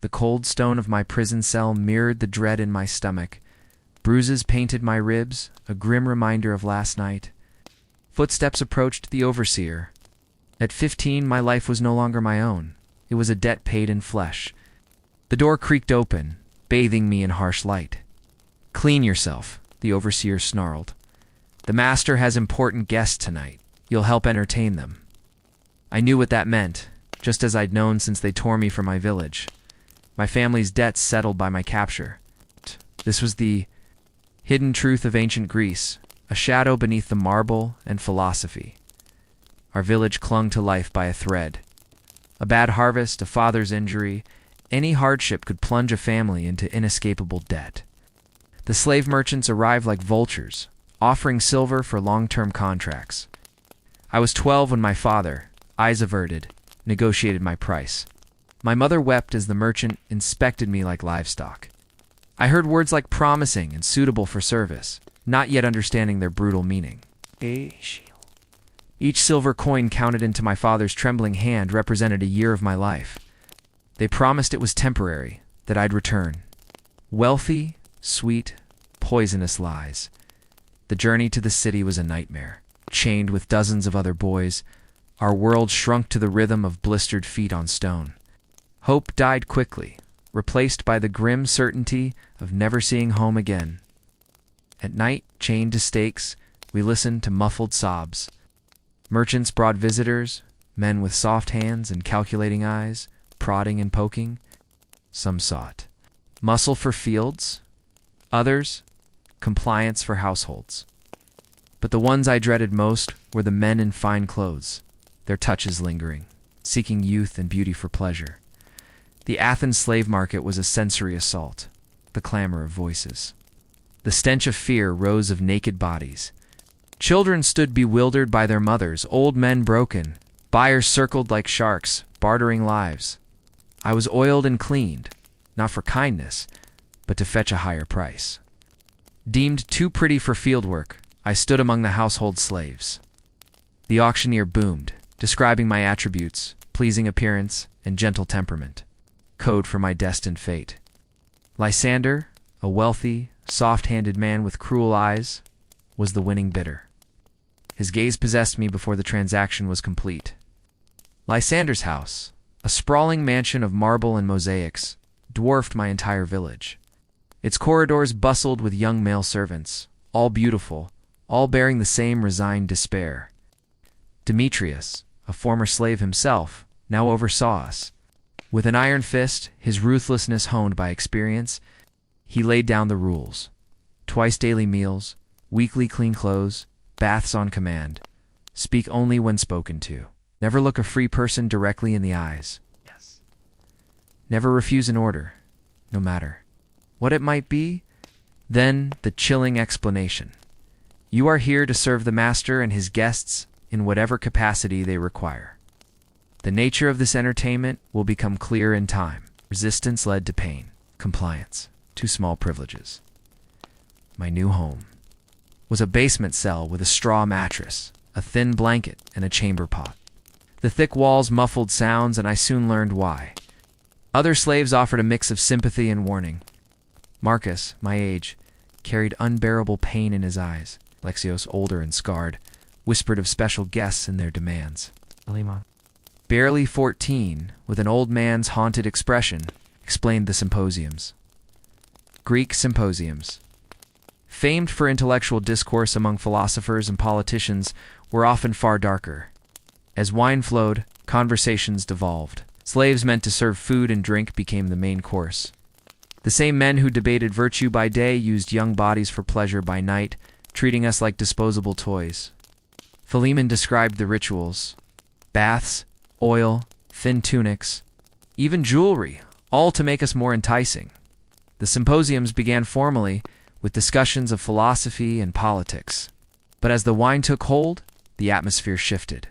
The cold stone of my prison cell mirrored the dread in my stomach. Bruises painted my ribs, a grim reminder of last night. Footsteps approached the overseer. At 15, my life was no longer my own. It was a debt paid in flesh. The door creaked open, bathing me in harsh light. "Clean yourself," the overseer snarled. "The master has important guests tonight. You'll help entertain them." I knew what that meant, just as I'd known since they tore me from my village. My family's debts settled by my capture. This was the hidden truth of ancient Greece, a shadow beneath the marble and philosophy. Our village clung to life by a thread. A bad harvest, a father's injury, any hardship could plunge a family into inescapable debt. The slave merchants arrived like vultures, offering silver for long-term contracts. I was 12 when my father, eyes averted, negotiated my price. My mother wept as the merchant inspected me like livestock. I heard words like promising and suitable for service, not yet understanding their brutal meaning. Each silver coin counted into my father's trembling hand represented a year of my life. They promised it was temporary, that I'd return. Wealthy, sweet, poisonous lies. The journey to the city was a nightmare. Chained with dozens of other boys, our world shrunk to the rhythm of blistered feet on stone. Hope died quickly, replaced by the grim certainty of never seeing home again. At night, chained to stakes, we listened to muffled sobs. Merchants brought visitors, men with soft hands and calculating eyes, prodding and poking. Some sought muscle for fields, others compliance for households. But the ones I dreaded most were the men in fine clothes, their touches lingering, seeking youth and beauty for pleasure. The Athens slave market was a sensory assault, the clamor of voices. The stench of fear rose of naked bodies. Children stood bewildered by their mothers, old men broken, buyers circled like sharks, bartering lives. I was oiled and cleaned, not for kindness, but to fetch a higher price. Deemed too pretty for fieldwork, I stood among the household slaves. The auctioneer boomed, describing my attributes, pleasing appearance, and gentle temperament. Code for my destined fate. Lysander, a wealthy, soft-handed man with cruel eyes, was the winning bidder. His gaze possessed me before the transaction was complete. Lysander's house, a sprawling mansion of marble and mosaics, dwarfed my entire village. Its corridors bustled with young male servants, all beautiful, all bearing the same resigned despair. Demetrius, a former slave himself, now oversaw us. With an iron fist, his ruthlessness honed by experience, he laid down the rules. Twice daily meals, weekly clean clothes, baths on command. Speak only when spoken to. Never look a free person directly in the eyes. Yes. Never refuse an order, no matter what it might be. Then the chilling explanation. You are here to serve the master and his guests in whatever capacity they require. The nature of this entertainment will become clear in time. Resistance led to pain. Compliance to small privileges. My new home was a basement cell with a straw mattress, a thin blanket, and a chamber pot. The thick walls muffled sounds, and I soon learned why. Other slaves offered a mix of sympathy and warning. Marcus, my age, carried unbearable pain in his eyes. Alexios, older and scarred, whispered of special guests and their demands. Barely 14, with an old man's haunted expression, explained the symposiums. Greek symposiums. Famed for intellectual discourse among philosophers and politicians, were often far darker. As wine flowed, conversations devolved. Slaves meant to serve food and drink became the main course. The same men who debated virtue by day used young bodies for pleasure by night, treating us like disposable toys. Philemon described the rituals. Baths, oil, thin tunics, even jewelry, all to make us more enticing. The symposiums began formally with discussions of philosophy and politics. But as the wine took hold, the atmosphere shifted.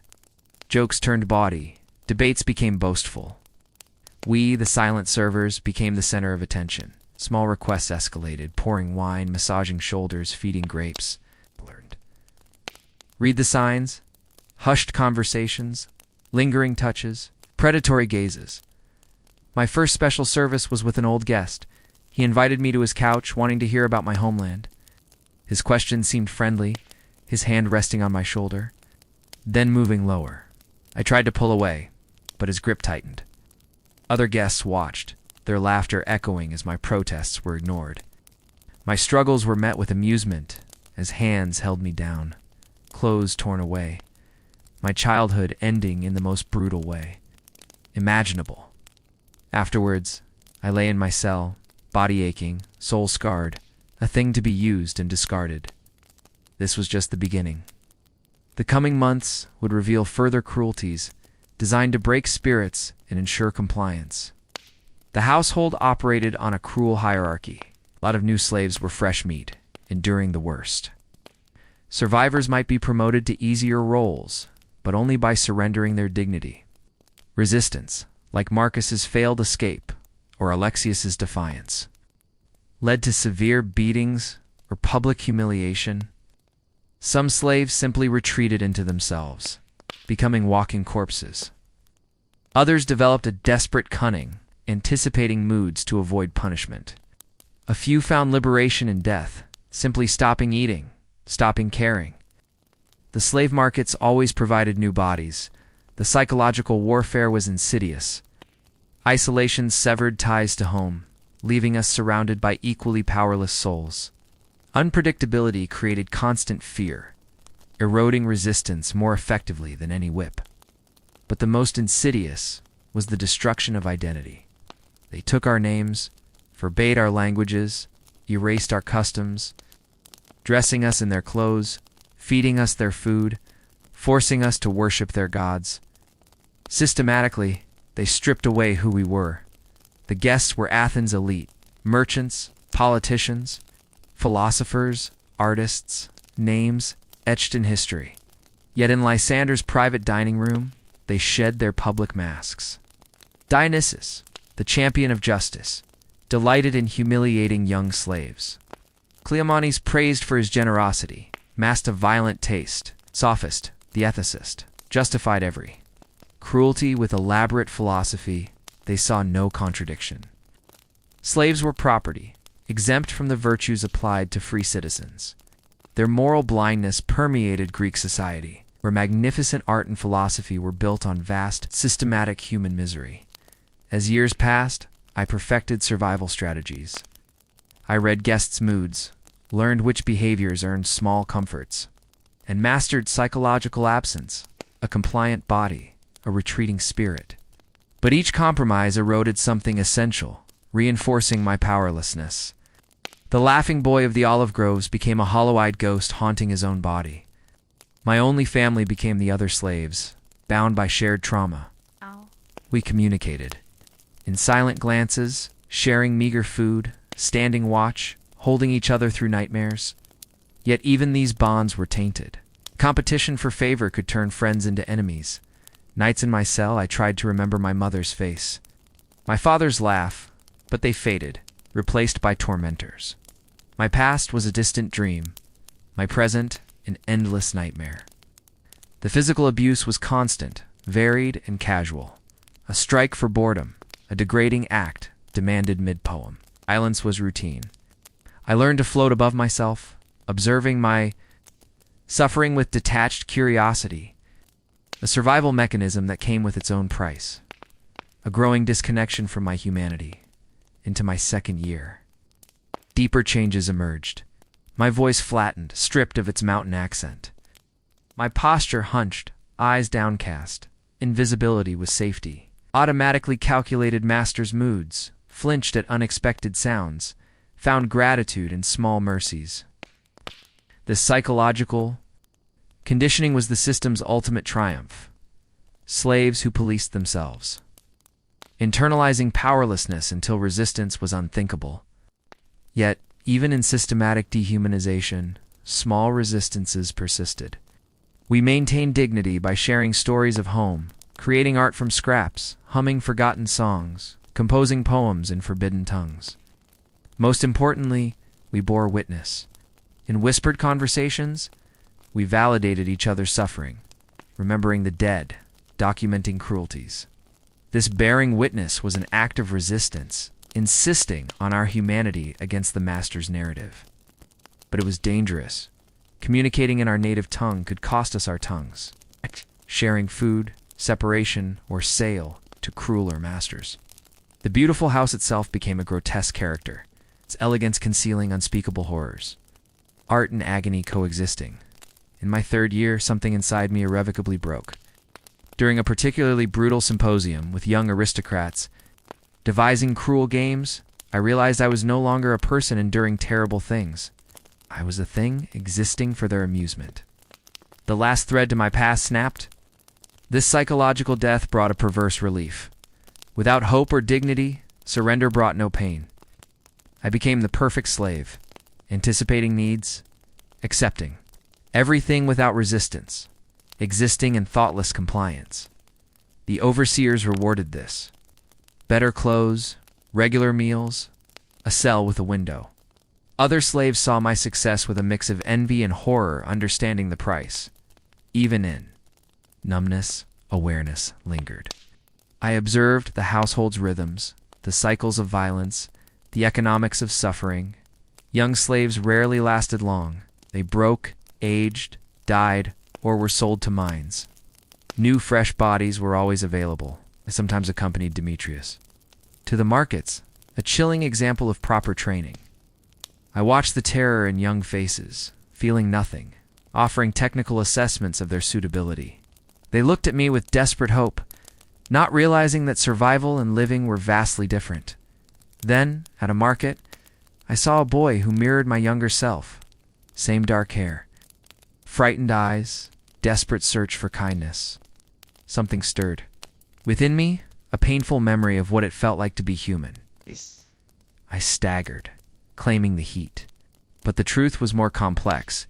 Jokes turned bawdy, debates became boastful. We, the silent servers, became the center of attention. Small requests escalated, pouring wine, massaging shoulders, feeding grapes. Learned. Read the signs, hushed conversations, lingering touches, predatory gazes. My first special service was with an old guest. He invited me to his couch, wanting to hear about my homeland. His questions seemed friendly, his hand resting on my shoulder, then moving lower. I tried to pull away, but his grip tightened. Other guests watched, their laughter echoing as my protests were ignored. My struggles were met with amusement as hands held me down, clothes torn away, my childhood ending in the most brutal way imaginable. Afterwards, I lay in my cell, body aching, soul scarred, a thing to be used and discarded. This was just the beginning. The coming months would reveal further cruelties designed to break spirits and ensure compliance. The household operated on a cruel hierarchy. A lot of new slaves were fresh meat, enduring the worst. Survivors might be promoted to easier roles, but only by surrendering their dignity. Resistance, like Marcus's failed escape or Alexius's defiance, led to severe beatings or public humiliation. Some slaves simply retreated into themselves, becoming walking corpses. Others developed a desperate cunning, anticipating moods to avoid punishment. A few found liberation in death, simply stopping eating, stopping caring. The slave markets always provided new bodies. The psychological warfare was insidious. Isolation severed ties to home, leaving us surrounded by equally powerless souls. Unpredictability created constant fear, eroding resistance more effectively than any whip. But the most insidious was the destruction of identity. They took our names, forbade our languages, erased our customs, dressing us in their clothes, feeding us their food, forcing us to worship their gods. Systematically, they stripped away who we were. The guests were Athens' elite, merchants, politicians, philosophers, artists, names etched in history. Yet in Lysander's private dining room, they shed their public masks. Dionysus, the champion of justice, delighted in humiliating young slaves. Cleomenes praised for his generosity, masked a violent taste. Sophist, the ethicist, justified every cruelty with elaborate philosophy. They saw no contradiction. Slaves were property, exempt from the virtues applied to free citizens. Their moral blindness permeated Greek society, where magnificent art and philosophy were built on vast, systematic human misery. As years passed, I perfected survival strategies. I read guests' moods, learned which behaviors earned small comforts, and mastered psychological absence, a compliant body, a retreating spirit. But each compromise eroded something essential, reinforcing my powerlessness. The laughing boy of the olive groves became a hollow-eyed ghost haunting his own body. My only family became the other slaves, bound by shared trauma. Ow. We communicated. In silent glances, sharing meager food, standing watch, holding each other through nightmares. Yet even these bonds were tainted. Competition for favor could turn friends into enemies. Nights in my cell, I tried to remember my mother's face. My father's laugh, but they faded, replaced by tormentors. My past was a distant dream, my present an endless nightmare. The physical abuse was constant, varied, and casual. A strike for boredom, a degrading act, demanded mid-poem. Silence was routine. I learned to float above myself, observing my suffering with detached curiosity, a survival mechanism that came with its own price. A growing disconnection from my humanity. Into my second year. Deeper changes emerged. My voice flattened, stripped of its mountain accent. My posture hunched, eyes downcast. Invisibility was safety. Automatically calculated master's moods, flinched at unexpected sounds, found gratitude in small mercies. This psychological conditioning was the system's ultimate triumph. Slaves who policed themselves. Internalizing powerlessness until resistance was unthinkable. Yet, even in systematic dehumanization, small resistances persisted. We maintained dignity by sharing stories of home, creating art from scraps, humming forgotten songs, composing poems in forbidden tongues. Most importantly, we bore witness. In whispered conversations, we validated each other's suffering, remembering the dead, documenting cruelties. This bearing witness was an act of resistance, insisting on our humanity against the master's narrative. But it was dangerous. Communicating in our native tongue could cost us our tongues, sharing food, separation, or sale to crueler masters. The beautiful house itself became a grotesque character, its elegance concealing unspeakable horrors. Art and agony coexisting. In my third year, something inside me irrevocably broke. During a particularly brutal symposium with young aristocrats, devising cruel games, I realized I was no longer a person enduring terrible things. I was a thing existing for their amusement. The last thread to my past snapped. This psychological death brought a perverse relief. Without hope or dignity, surrender brought no pain. I became the perfect slave, anticipating needs, accepting everything without resistance, existing in thoughtless compliance. The overseers rewarded this. Better clothes, regular meals, a cell with a window. Other slaves saw my success with a mix of envy and horror, understanding the price. Even in numbness, awareness lingered. I observed the household's rhythms, the cycles of violence, the economics of suffering. Young slaves rarely lasted long. They broke, aged, died, or were sold to mines. New, fresh bodies were always available. I sometimes accompanied Demetrius to the markets, a chilling example of proper training. I watched the terror in young faces, feeling nothing, offering technical assessments of their suitability. They looked at me with desperate hope, not realizing that survival and living were vastly different. Then, at a market, I saw a boy who mirrored my younger self. Same dark hair, frightened eyes, desperate search for kindness. Something stirred. Within me, a painful memory of what it felt like to be human. I staggered, claiming the heat. But the truth was more complex.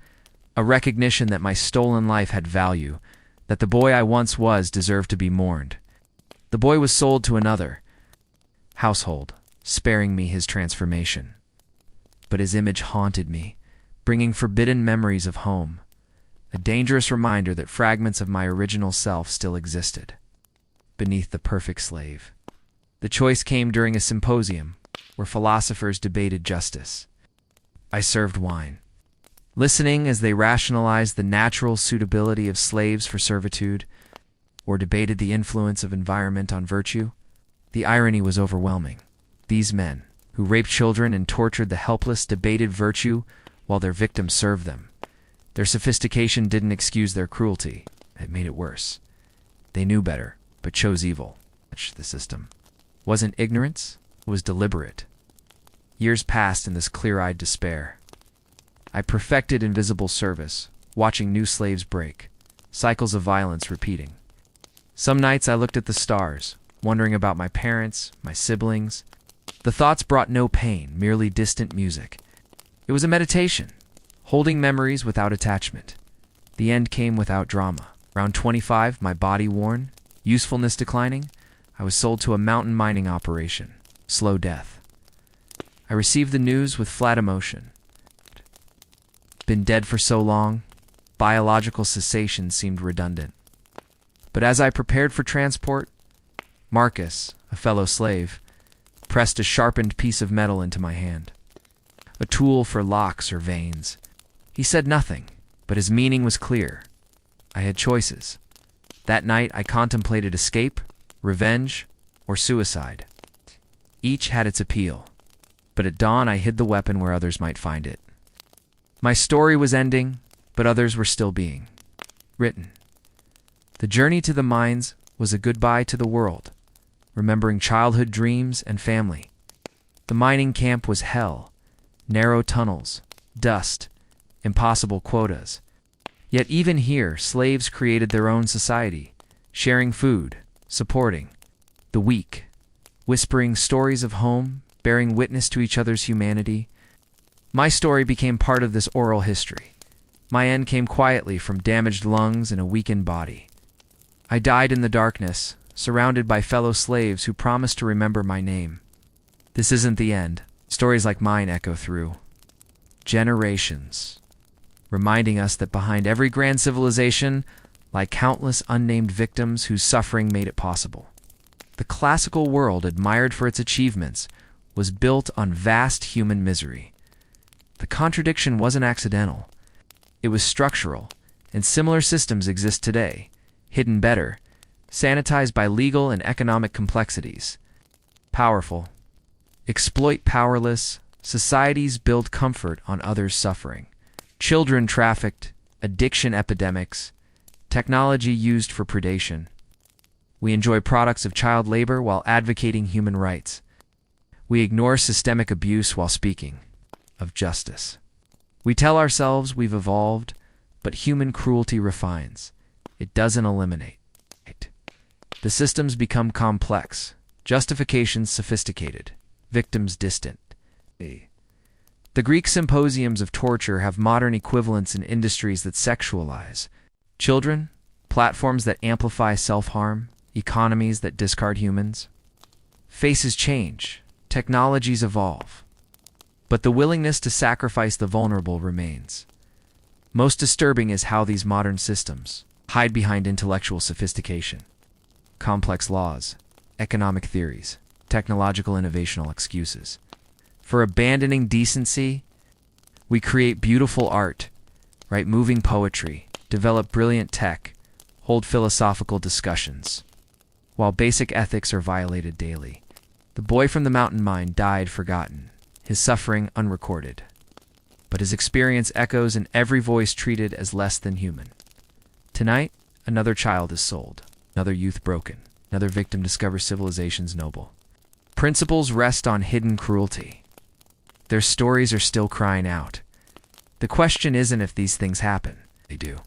A recognition that my stolen life had value, that the boy I once was deserved to be mourned. The boy was sold to another household, sparing me his transformation. But his image haunted me, bringing forbidden memories of home, a dangerous reminder that fragments of my original self still existed beneath the perfect slave. The choice came during a symposium where philosophers debated justice. I served wine, listening as they rationalized the natural suitability of slaves for servitude, or debated the influence of environment on virtue. The irony was overwhelming. These men, who raped children and tortured the helpless, debated virtue while their victims served them. Their sophistication didn't excuse their cruelty. It made it worse. They knew better, but chose evil. The system wasn't ignorance, it was deliberate. Years passed in this clear-eyed despair. I perfected invisible service, watching new slaves break, cycles of violence repeating. Some nights I looked at the stars, wondering about my parents, my siblings. The thoughts brought no pain, merely distant music. It was a meditation, holding memories without attachment. The end came without drama. Around 25, my body worn, usefulness declining, I was sold to a mountain mining operation. Slow death. I received the news with flat emotion. Been dead for so long, biological cessation seemed redundant. But as I prepared for transport, Marcus, a fellow slave, pressed a sharpened piece of metal into my hand. A tool for locks or veins. He said nothing, but his meaning was clear. I had choices. That night I contemplated escape, revenge, or suicide. Each had its appeal, but at dawn I hid the weapon where others might find it. My story was ending, but others were still being written. The journey to the mines was a goodbye to the world, remembering childhood dreams and family. The mining camp was hell, narrow tunnels, dust, impossible quotas. Yet even here, slaves created their own society, sharing food, supporting the weak, whispering stories of home, bearing witness to each other's humanity. My story became part of this oral history. My end came quietly from damaged lungs and a weakened body. I died in the darkness, surrounded by fellow slaves who promised to remember my name. This isn't the end. Stories like mine echo through generations, reminding us that behind every grand civilization lie countless unnamed victims whose suffering made it possible. The classical world, admired for its achievements, was built on vast human misery. The contradiction wasn't accidental. It was structural, and similar systems exist today, hidden better, sanitized by legal and economic complexities. Powerful. Exploit powerless. Societies build comfort on others' suffering. Children trafficked. Addiction epidemics. Technology used for predation. We enjoy products of child labor while advocating human rights. We ignore systemic abuse while speaking of justice. We tell ourselves we've evolved, but human cruelty refines. It doesn't eliminate. The systems become complex, justifications sophisticated, victims distant. The Greek symposiums of torture have modern equivalents in industries that sexualize children, platforms that amplify self-harm, economies that discard humans. Faces change, technologies evolve, but the willingness to sacrifice the vulnerable remains. Most disturbing is how these modern systems hide behind intellectual sophistication, complex laws, economic theories, technological innovational excuses. For abandoning decency, we create beautiful art, write moving poetry, develop brilliant tech, hold philosophical discussions, while basic ethics are violated daily. The boy from the mountain mine died forgotten, his suffering unrecorded, but his experience echoes in every voice treated as less than human. Tonight, another child is sold, another youth broken, another victim discovers civilization's noble. Principles rest on hidden cruelty. Their stories are still crying out. The question isn't if these things happen. They do.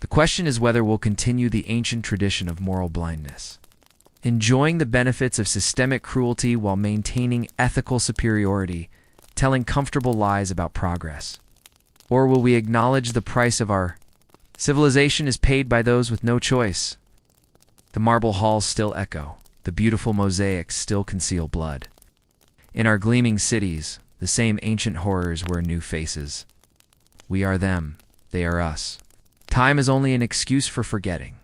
The question is whether we'll continue the ancient tradition of moral blindness, enjoying the benefits of systemic cruelty while maintaining ethical superiority, telling comfortable lies about progress. Or will we acknowledge the price of our civilization is paid by those with no choice? The marble halls still echo. The beautiful mosaics still conceal blood. In our gleaming cities, the same ancient horrors wear new faces. We are them, they are us. Time is only an excuse for forgetting.